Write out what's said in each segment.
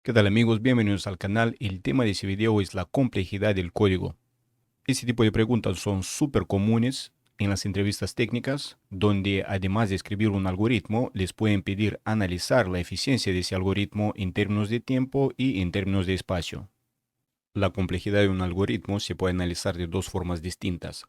¿Qué tal amigos? Bienvenidos al canal. El tema de este video es la complejidad del código. Este tipo de preguntas son súper comunes en las entrevistas técnicas, donde además de escribir un algoritmo, les pueden pedir analizar la eficiencia de ese algoritmo en términos de tiempo y en términos de espacio. La complejidad de un algoritmo se puede analizar de dos formas distintas: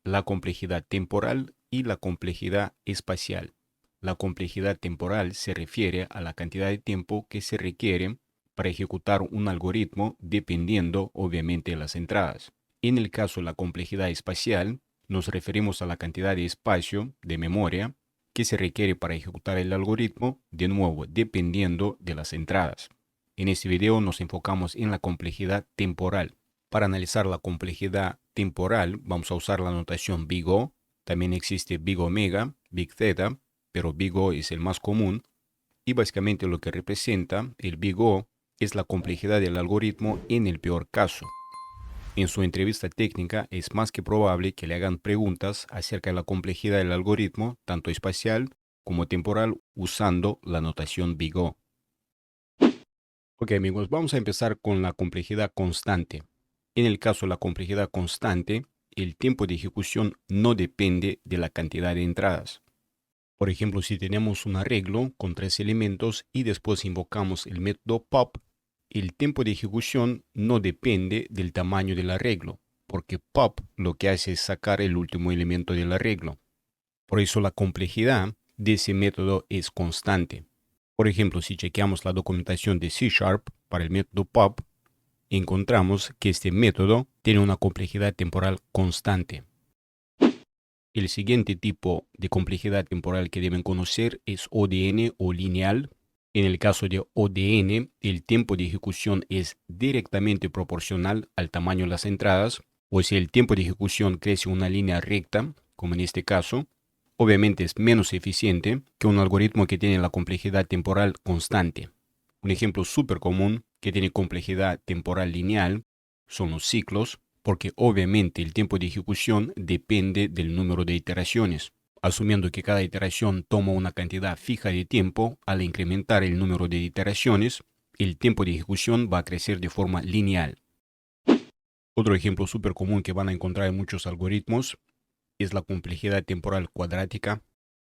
la complejidad temporal y la complejidad espacial. La complejidad temporal se refiere a la cantidad de tiempo que se requiere para ejecutar un algoritmo dependiendo obviamente de las entradas. En el caso de la complejidad espacial, nos referimos a la cantidad de espacio de memoria que se requiere para ejecutar el algoritmo, de nuevo dependiendo de las entradas. En este video nos enfocamos en la complejidad temporal. Para analizar la complejidad temporal vamos a usar la notación big O. También existe big omega, big theta, pero big O es el más común. Y básicamente lo que representa el big O es la complejidad del algoritmo en el peor caso. En su entrevista técnica es más que probable que le hagan preguntas acerca de la complejidad del algoritmo, tanto espacial como temporal, usando la notación big O. Ok amigos, vamos a empezar con la complejidad constante. En el caso de la complejidad constante, el tiempo de ejecución no depende de la cantidad de entradas. Por ejemplo, si tenemos un arreglo con 3 elementos y después invocamos el método pop, el tiempo de ejecución no depende del tamaño del arreglo, porque pop lo que hace es sacar el último elemento del arreglo. Por eso la complejidad de ese método es constante. Por ejemplo, si chequeamos la documentación de C# para el método pop, encontramos que este método tiene una complejidad temporal constante. El siguiente tipo de complejidad temporal que deben conocer es ODN o lineal. En el caso de ODN, el tiempo de ejecución es directamente proporcional al tamaño de las entradas, o si el tiempo de ejecución crece en una línea recta, como en este caso, obviamente es menos eficiente que un algoritmo que tiene la complejidad temporal constante. Un ejemplo súper común que tiene complejidad temporal lineal son los ciclos, porque obviamente el tiempo de ejecución depende del número de iteraciones. Asumiendo que cada iteración toma una cantidad fija de tiempo, al incrementar el número de iteraciones, el tiempo de ejecución va a crecer de forma lineal. Otro ejemplo súper común que van a encontrar en muchos algoritmos es la complejidad temporal cuadrática.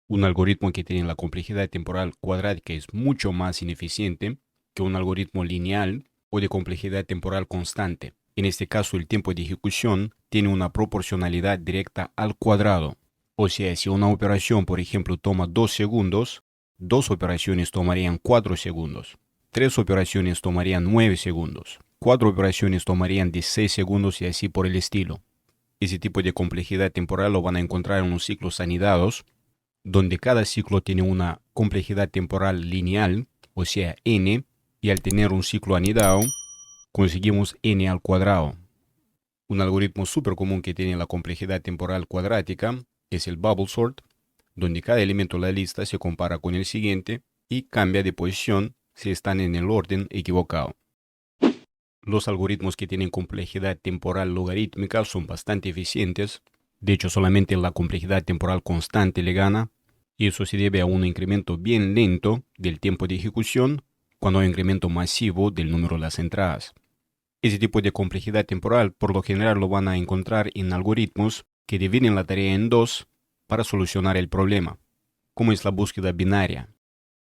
Un algoritmo que tiene la complejidad temporal cuadrática es mucho más ineficiente que un algoritmo lineal o de complejidad temporal constante. En este caso, el tiempo de ejecución tiene una proporcionalidad directa al cuadrado. O sea, si una operación, por ejemplo, toma 2 segundos, dos operaciones tomarían 4 segundos. Tres operaciones tomarían 9 segundos. Cuatro operaciones tomarían 16 segundos y así por el estilo. Ese tipo de complejidad temporal lo van a encontrar en los ciclos anidados, donde cada ciclo tiene una complejidad temporal lineal, o sea, n, y al tener un ciclo anidado, conseguimos n al cuadrado. Un algoritmo súper común que tiene la complejidad temporal cuadrática es el bubble sort, donde cada elemento de la lista se compara con el siguiente y cambia de posición si están en el orden equivocado. Los algoritmos que tienen complejidad temporal logarítmica son bastante eficientes. De hecho, solamente la complejidad temporal constante le gana, y eso se debe a un incremento bien lento del tiempo de ejecución cuando hay un incremento masivo del número de las entradas. Ese tipo de complejidad temporal por lo general lo van a encontrar en algoritmos que dividen la tarea en dos para solucionar el problema, como es la búsqueda binaria.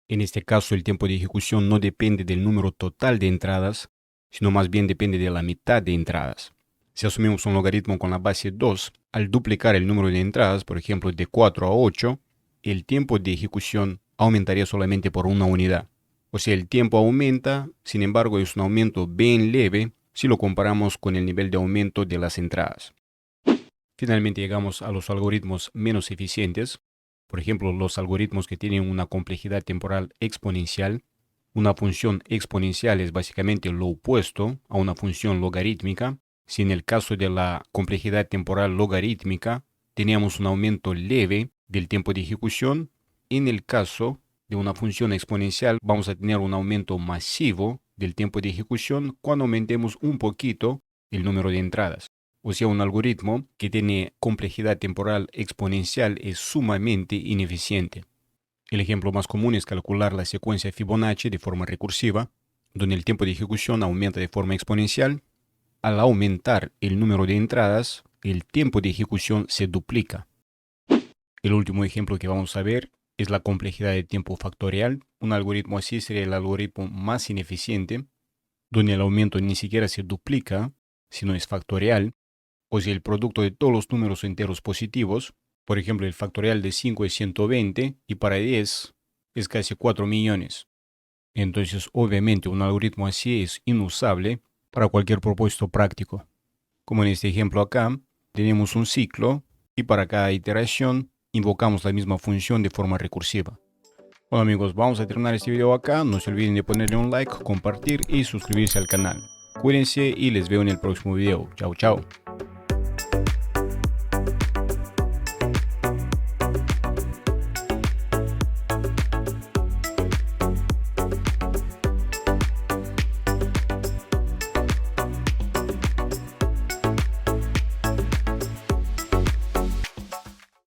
En este caso, el tiempo de ejecución no depende del número total de entradas, sino más bien depende de la mitad de entradas. Si asumimos un logaritmo con la base 2, al duplicar el número de entradas, por ejemplo de 4 a 8, el tiempo de ejecución aumentaría solamente por una unidad. O sea, el tiempo aumenta, sin embargo es un aumento bien leve si lo comparamos con el nivel de aumento de las entradas. Finalmente llegamos a los algoritmos menos eficientes. Por ejemplo, los algoritmos que tienen una complejidad temporal exponencial. Una función exponencial es básicamente lo opuesto a una función logarítmica. Si en el caso de la complejidad temporal logarítmica teníamos un aumento leve del tiempo de ejecución, en el caso de una función exponencial vamos a tener un aumento masivo del tiempo de ejecución cuando aumentemos un poquito el número de entradas. O sea, un algoritmo que tiene complejidad temporal exponencial es sumamente ineficiente. El ejemplo más común es calcular la secuencia Fibonacci de forma recursiva, donde el tiempo de ejecución aumenta de forma exponencial. Al aumentar el número de entradas, el tiempo de ejecución se duplica. El último ejemplo que vamos a ver es la complejidad de tiempo factorial. Un algoritmo así sería el algoritmo más ineficiente, donde el aumento ni siquiera se duplica, sino es factorial, o si el producto de todos los números enteros positivos, por ejemplo, el factorial de 5 es 120 y para 10 es casi 4 millones. Entonces, obviamente, un algoritmo así es inusable para cualquier propósito práctico. Como en este ejemplo acá, tenemos un ciclo y para cada iteración invocamos la misma función de forma recursiva. Bueno amigos, vamos a terminar este video acá. No se olviden de ponerle un like, compartir y suscribirse al canal. Cuídense y les veo en el próximo video. Chao, chao.